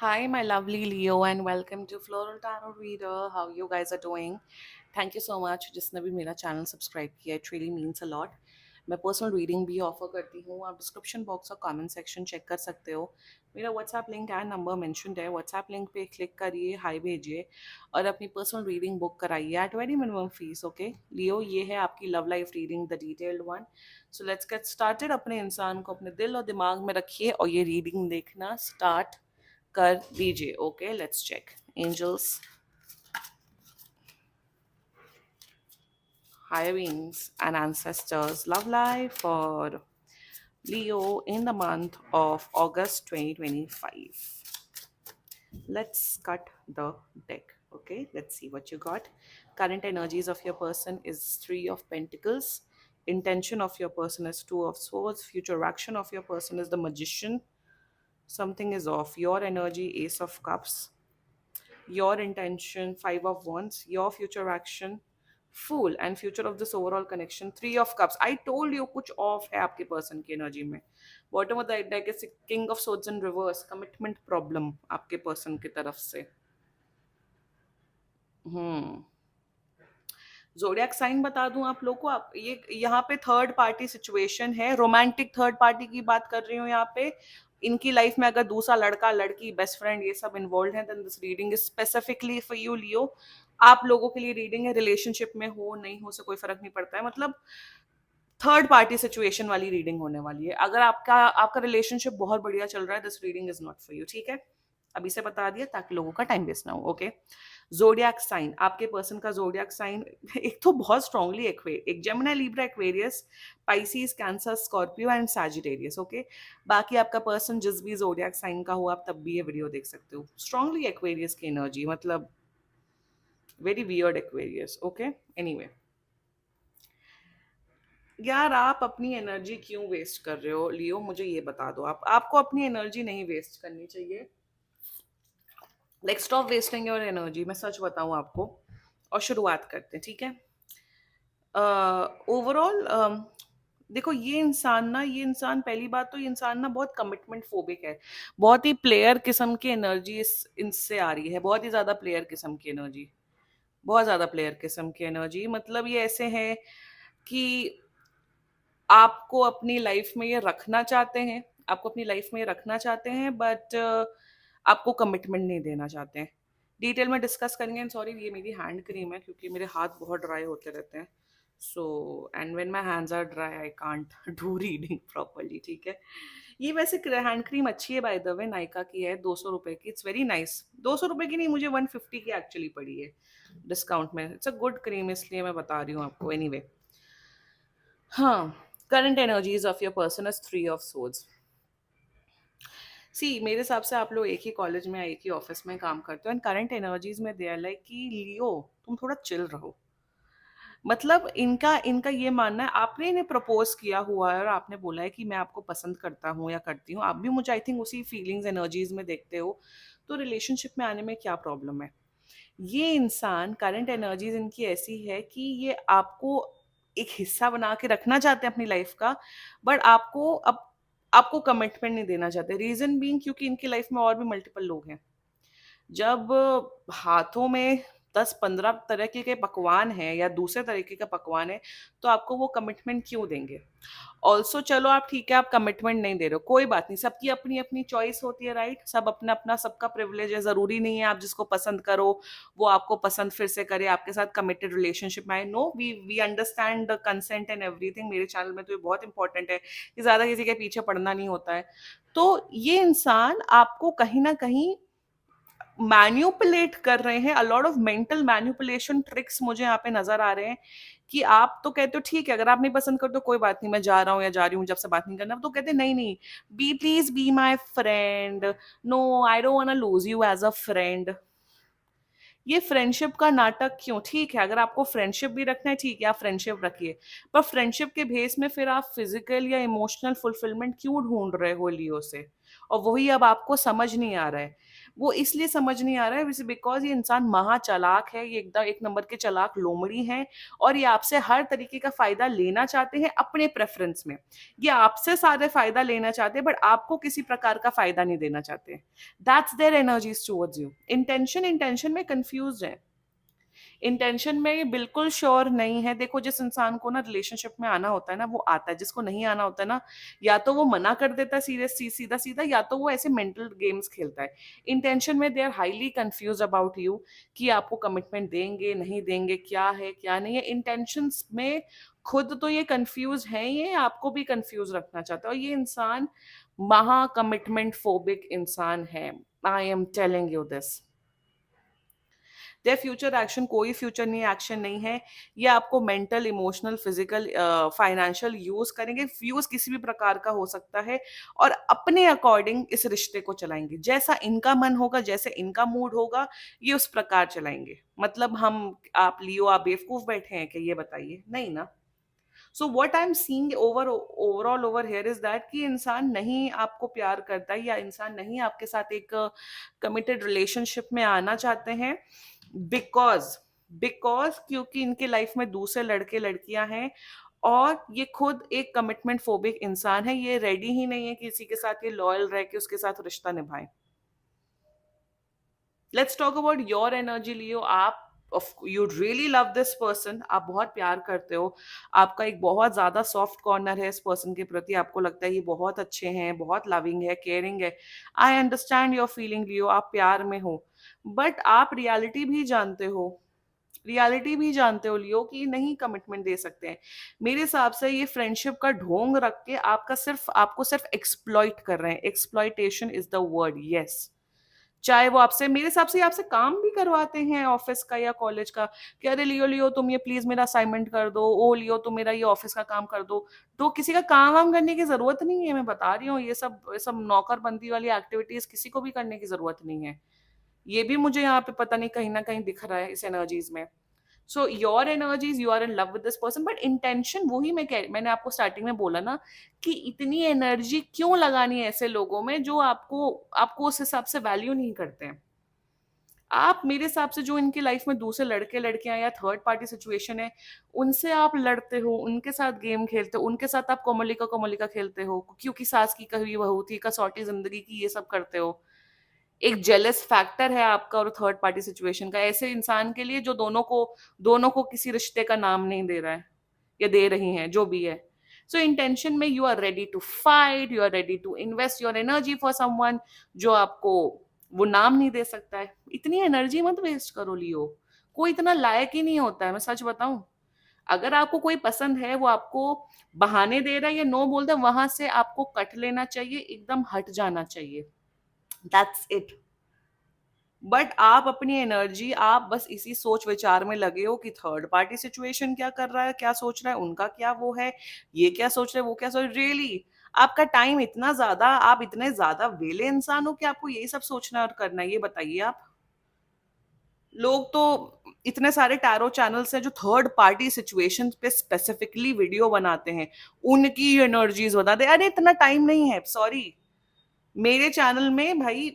Hi, my lovely Leo, and welcome to Floral Tarot Reader. How you guys are doing? Thank you so much जिसने भी मेरा channel subscribe किया. It really means a lot. मैं personal reading भी offer करती हूँ. आप description box और कमेंट सेक्शन चेक कर सकते हो. मेरा WhatsApp link and number mentioned है. व्हाट्सएप लिंक पे क्लिक करिए, हाई भेजिए और अपनी पर्सनल रीडिंग बुक कराइए at very minimum fees. Okay Leo, ये है आपकी love life reading, the detailed one. So let's get started. अपने इंसान को अपने दिल और दिमाग में रखिए और ये रीडिंग देखना स्टार्ट कर दीजिए. Okay let's check. Angels, higher beings and ancestors, love life for Leo in the month of August 2025. Let's cut the deck. Okay, let's see what you got. Current energies of your person is Three of Pentacles. Intention of your person is Two of Swords. Future action of your person is the Magician. Something is off. Your energy, Ace of Cups. Your intention, Five of Wands. Your future action, Fool. And future of this overall connection, Three of Cups. I told you कुछ off है आपके person की energy में. Bottom of the deck is King of Swords in reverse. Commitment problem आपके person की तरफ से. Zodiac sign बता दूं आप लोग को. आप ये यहाँ पे थर्ड पार्टी सिचुएशन है. रोमांटिक थर्ड पार्टी की बात कर रही हूँ यहाँ पे. इनकी लाइफ में अगर दूसरा लड़का लड़की बेस्ट फ्रेंड ये सब इन्वॉल्व है, then this reading is specifically for you Leo. आप लोगों के लिए रीडिंग है. रिलेशनशिप में हो नहीं हो से कोई फर्क नहीं पड़ता है. मतलब थर्ड पार्टी सिचुएशन वाली रीडिंग होने वाली है. अगर आपका आपका रिलेशनशिप बहुत बढ़िया चल रहा है, this reading is not for you. ठीक है, अभी से बता दिया ताकि लोगों का टाइम वेस्ट ना हो. ओके, जोडियक साइन, आपके पर्सन का जोडियक साइन एक तो बहुत स्ट्रांगली एक Gemini, Libra, Aquarius, Pisces, cancer, Scorpio and Sagittarius. Okay, बाकी आपका पर्सन जिस भी जोडियक साइन का हो आप तब भी ये वीडियो देख सकते हो. स्ट्रांगली एक्वेरियस की एनर्जी, मतलब very weird Aquarius. Okay, anyway यार, आप अपनी एनर्जी क्यों वेस्ट कर रहे हो लियो? मुझे ये बता दो. आपको अपनी एनर्जी नहीं वेस्ट करनी चाहिए. Like stop wasting your energy. मैं सच बताऊं आपको. और शुरुआत करते हैं, ठीक है. ओवरऑल देखो, ये इंसान पहली बात तो ये इंसान ना बहुत कमिटमेंट फोबिक है. बहुत ही प्लेयर किस्म की एनर्जी इनसे आ रही है. बहुत ही ज्यादा प्लेयर किस्म की एनर्जी. बहुत ज्यादा प्लेयर किस्म की एनर्जी. मतलब ये ऐसे है कि आपको अपनी लाइफ में ये रखना चाहते हैं. आपको अपनी लाइफ में ये रखना चाहते हैं, बट आपको कमिटमेंट नहीं देना चाहते हैं. डिटेल में डिस्कस करेंगे. एंड सॉरी, ये मेरी हैंड क्रीम है क्योंकि मेरे हाथ बहुत ड्राई होते रहते हैं. So and when my hands are dry I can't do reading properly. ठीक है, ये वैसे हैंड क्रीम अच्छी है बाय द वे. नायका की है, 200 रुपए की. It's very nice. 200 रुपए की नहीं, मुझे 150 की एक्चुअली पड़ी है डिस्काउंट में. इट्स अ गुड क्रीम, इसलिए मैं बता रही हूँ आपको. एनीवे, हाँ, current energies of your person is three of swords. See, मेरे हिसाब से आप लोग एक ही कॉलेज में एक ही ऑफिस में काम करते हो. एंड करंट एनर्जीज में दे आर लाइक कि लियो, तुम थोड़ा चिल रहो. मतलब इनका इनका ये मानना है, आपने इन्हें प्रपोज किया हुआ है और आपने बोला है कि मैं आपको पसंद करता हूँ या करती हूँ. आप भी मुझे आई थिंक उसी फीलिंग्स एनर्जीज में देखते हो. तो रिलेशनशिप में आने में क्या प्रॉब्लम है? ये इंसान, करंट एनर्जीज इनकी ऐसी है कि ये आपको एक हिस्सा बना के रखना चाहते हैं अपनी लाइफ का, बट आपको कमिटमेंट नहीं देना चाहते. रीजन बीइंग क्योंकि इनकी लाइफ में और भी मल्टीपल लोग हैं. जब हाथों में 10-15 तरीके के पकवान हैं या दूसरे तरीके का पकवान है, तो आपको वो कमिटमेंट क्यों देंगे? ऑल्सो चलो, आप ठीक है, आप कमिटमेंट नहीं दे रहे हो, कोई बात नहीं. सबकी अपनी अपनी चॉइस होती है, राइट? सब अपना अपना, सबका प्रिविलेज है. जरूरी नहीं है आप जिसको पसंद करो वो आपको पसंद फिर से करे, आपके साथ कमिटेड रिलेशनशिप में आए. No, we understand the consent and everything. मेरे चैनल में तो ये बहुत इंपॉर्टेंट है कि ज्यादा किसी के पीछे पड़ना नहीं होता है. तो ये इंसान आपको कहीं ना कहीं मैन्युपुलेट कर रहे हैं. A lot of mental manipulation tricks मुझे यहाँ पे नजर आ रहे हैं कि आप तो कहते हो ठीक है, अगर आप नहीं पसंद करते तो कोई बात नहीं, मैं जा रहा हूँ या जा रही हूँ, जब से बात नहीं करना. तो कहते नहीं नहीं, be please be my friend. No, I don't want to lose you as a friend. ये फ्रेंडशिप का नाटक क्यों? ठीक है, अगर आपको फ्रेंडशिप भी रखना है, ठीक है, आप फ्रेंडशिप रखिए. पर फ्रेंडशिप के बेस में फिर आप फिजिकल या इमोशनल फुलफिलमेंट क्यों ढूंढ रहे हो लियो से? और वही अब आपको समझ नहीं आ रहा है। वो इसलिए समझ नहीं आ रहा है बिकॉज ये इंसान महा चालाक है, ये एकदम एक नंबर के चालाक लोमड़ी हैं, और ये आपसे हर तरीके का फायदा लेना चाहते हैं अपने प्रेफरेंस में। ये आपसे सारे फायदा लेना चाहते हैं बट आपको किसी प्रकार का फायदा नहीं देना चाहते। That's their energies towards you. Intention intention में कंफ्यूज है, इंटेंशन में ये बिल्कुल श्योर नहीं है। देखो जिस इंसान को ना रिलेशनशिप में आना होता है ना वो आता है, जिसको नहीं आना होता है ना या तो वो मना कर देता है सीरियस सीधा सीधा, या तो वो ऐसे मेंटल गेम्स खेलता है। इंटेंशन में they are highly confuse about you कि आपको कमिटमेंट देंगे नहीं देंगे, क्या है क्या नहीं है। इंटेंशंस में खुद तो ये कंफ्यूज है, ये आपको भी कंफ्यूज रखना चाहता है, और ये इंसान महा कमिटमेंट फोबिक इंसान है। I am telling you this. Their future action कोई फ्यूचर नहीं एक्शन नहीं है। ये आपको mental emotional physical financial use करेंगे, यूज किसी भी प्रकार का हो सकता है, और अपने अकॉर्डिंग इस रिश्ते को चलाएंगे, जैसा इनका मन होगा जैसे इनका मूड होगा ये उस प्रकार चलाएंगे। मतलब हम आप लियो आप बेवकूफ बैठे हैं कि ये बताइए, नहीं ना। So what I am seeing overall over here is that कि इंसान नहीं आपको प्यार करता है, या इंसान नहीं आपके साथ एक कमिटेड रिलेशनशिप में आना चाहते हैं, बिकॉज बिकॉज क्योंकि इनके लाइफ में दूसरे लड़के लड़कियां हैं, और ये खुद एक कमिटमेंट फोबिक इंसान है, ये रेडी ही नहीं है किसी के साथ ये लॉयल रह के उसके साथ रिश्ता निभाए। Let's talk about your energy Leo. आप you really love this person, आप बहुत प्यार करते हो, आपका एक बहुत ज्यादा सॉफ्ट कॉर्नर है इस पर्सन के प्रति, आपको लगता है ये बहुत अच्छे हैं, बहुत लविंग है, केयरिंग है। आई अंडरस्टैंड योर फीलिंग लियो, आप प्यार में हो, बट आप रियलिटी भी जानते हो, रियलिटी भी जानते हो लियो कि नहीं कमिटमेंट दे सकते हैं। मेरे हिसाब से ये फ्रेंडशिप का ढोंग रख के आपको सिर्फ एक्सप्लॉइट कर रहे हैं। Exploitation is the word, yes. चाहे वो आपसे, मेरे हिसाब से आपसे काम भी करवाते हैं ऑफिस का या कॉलेज का, कि अरे लियो लियो तुम ये प्लीज मेरा असाइनमेंट कर दो, ओ लियो तुम मेरा ये ऑफिस का काम कर दो। तो किसी का काम वाम करने की जरूरत नहीं है, मैं बता रही हूँ, ये सब नौकरबंदी वाली एक्टिविटीज किसी को भी करने की जरूरत नहीं है। ये भी मुझे यहाँ पे पता नहीं कहीं ना कहीं दिख रहा है इस एनर्जीज में। So your energies, you are in love with this person, but intention वही मैंने आपको स्टार्टिंग में बोला ना कि इतनी एनर्जी क्यों लगानी है ऐसे लोगों में जो आपको आपको उस हिसाब से वैल्यू नहीं करते हैं। आप मेरे हिसाब से जो इनकी लाइफ में दूसरे लड़के लड़कियां या थर्ड पार्टी सिचुएशन है, उनसे आप लड़ते हो, उनके साथ गेम खेलते हो, उनके साथ आप कोमलिका कोमलिका खेलते हो, क्योंकि सास की कही बहू थी, कसौटी जिंदगी की, ये सब करते हो। एक जेलस फैक्टर है आपका और थर्ड पार्टी सिचुएशन का ऐसे इंसान के लिए जो दोनों को किसी रिश्ते का नाम नहीं दे रहा है, या दे रही हैं जो भी है। सो इंटेंशन में you are ready to fight, you are ready to invest your energy for someone जो आपको वो नाम नहीं दे सकता है। इतनी एनर्जी मत वेस्ट करो लियो, कोई इतना लायक ही नहीं होता है, मैं सच बताऊं। अगर आपको कोई पसंद है, वो आपको बहाने दे रहा है या नो बोलता है, वहां से आपको कट लेना चाहिए, एकदम हट जाना चाहिए। That's it. बट आप अपनी एनर्जी आप बस इसी सोच विचार में लगे हो कि थर्ड पार्टी सिचुएशन क्या कर रहा है, क्या सोच रहा है, उनका क्या वो है, ये क्या सोच रहे हैं, वो क्या सोच रियली। आपका टाइम इतना ज्यादा, आप इतने ज्यादा वेले इंसान हो कि आपको यही सब सोचना और करना है, ये बताइए आप। लोग तो इतने सारे टैरो चैनल्स हैं जो थर्ड पार्टी सिचुएशन पे स्पेसिफिकली वीडियो बनाते हैं, उनकी एनर्जीज बताते हैं। अरे इतना टाइम नहीं है, सॉरी। मेरे चैनल में भाई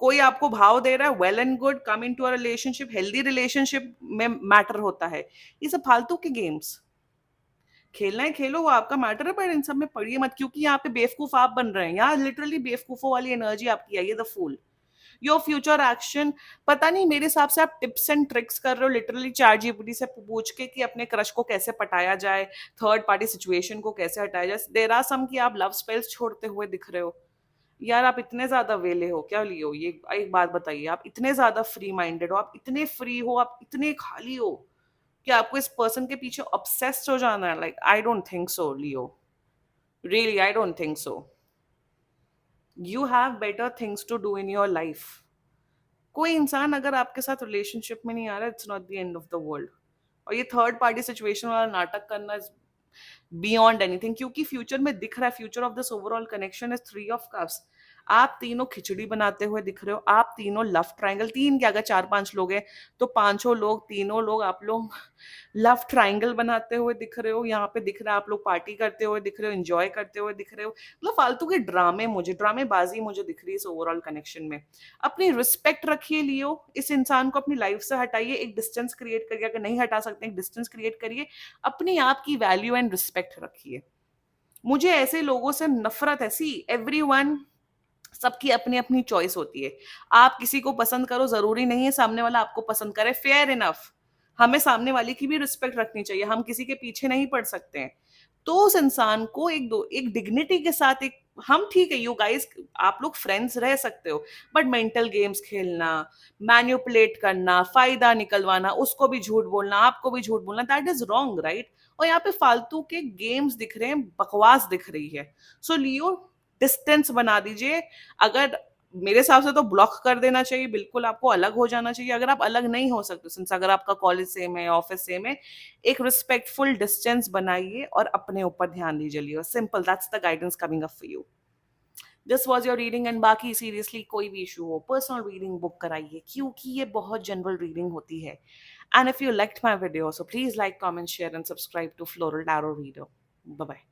कोई आपको भाव दे रहा है, well and good, come into a relationship, healthy relationship में मैटर होता है। ये सब फालतू के गेम्स खेलना है खेलो, वो आपका मैटर है, पर इन सब में पड़िए मत, क्योंकि यहाँ पे बेवकूफ आप बन रहे हैं, यहाँ लिटरली बेवकूफों वाली एनर्जी आपकी आई है, the fool. Your future action, पता नहीं मेरे हिसाब से आप टिप्स एंड ट्रिक्स कर रहे हो लिटरली चैट जीपीटी से पूछ के कि अपने क्रश को कैसे पटाया जाए, थर्ड पार्टी सिचुएशन को कैसे हटाया जाए। देर आर सम कि आप लव स्पेल्स छोड़ते हुए दिख रहे हो। यार आप इतने ज्यादा वेले हो क्या लियो, ये एक बात बताइए, आप इतने ज्यादा फ्री माइंडेड हो, आप इतने फ्री हो, आप इतने खाली हो कि आपको इस पर्सन के पीछे ऑब्सेस्ड हो जाना है? Like I don't think so Leo, really I don't think so. You have better things to do in your life. कोई इंसान अगर आपके साथ रिलेशनशिप में नहीं आ रहा, it's not the end of the world. और ये थर्ड पार्टी सिचुएशन वाला नाटक करना इज बियॉन्ड एनीथिंग, क्योंकि फ्यूचर में दिख रहा है, future of this overall connection is three of cups. आप तीनों खिचड़ी बनाते हुए दिख रहे हो, आप तीनों लव ट्रायंगल, तीन क्या, अगर चार पांच लोग हैं तो पांचों लोग, तीनों लोग आप लोग लव ट्रायंगल बनाते हुए दिख रहे हो, यहाँ पे दिख रहा है आप लोग पार्टी करते हुए दिख रहे हो, एंजॉय करते हुए दिख रहे हो। मतलब फालतू के ड्रामे, मुझे ड्रामेबाजी मुझे दिख रही है इस ओवरऑल कनेक्शन में। अपनी रिस्पेक्ट रखिए लियो, इस इंसान को अपनी लाइफ से हटाइए, एक डिस्टेंस क्रिएट करिए, अगर नहीं हटा सकते एक डिस्टेंस क्रिएट करिए, अपनी आप की वैल्यू एंड रिस्पेक्ट रखिए। मुझे ऐसे लोगों से नफरत है। सी एवरीवन, सबकी अपनी अपनी चॉइस होती है। आप किसी को पसंद करो, जरूरी नहीं है सामने वाला आपको पसंद करे, फेयर इनफ। हमें सामने वाले की भी रिस्पेक्ट रखनी चाहिए, हम किसी के पीछे नहीं पड़ सकते हैं। तो उस इंसान को एक डिग्निटी के साथ, एक, हम ठीक है यू गाइस, आप लोग फ्रेंड्स रह सकते हो, बट मेंटल गेम्स खेलना, मैन्युपुलेट करना, फायदा निकलवाना, उसको भी झूठ बोलना, आपको भी झूठ बोलना, दैट इज रॉन्ग, राइट? और यहाँ पे फालतू के गेम्स दिख रहे हैं, बकवास दिख रही है। सो लियो, डिस्टेंस बना दीजिए। अगर, मेरे हिसाब से तो ब्लॉक कर देना चाहिए, बिल्कुल आपको अलग हो जाना चाहिए। अगर आप अलग नहीं हो सकते, सिंस अगर आपका कॉलेज सेम है, ऑफिस सेम है, एक रिस्पेक्टफुल डिस्टेंस बनाइए और अपने ऊपर ध्यान दीजिए Leo. Simple, that's the guidance coming up for you. This was your reading, and बाकी सीरियसली कोई भी इशू हो, पर्सनल रीडिंग बुक कराइए, क्योंकि ये बहुत जनरल रीडिंग होती है। And if you liked my video, so please like, comment, share and subscribe to floral tarot reader. Bye bye.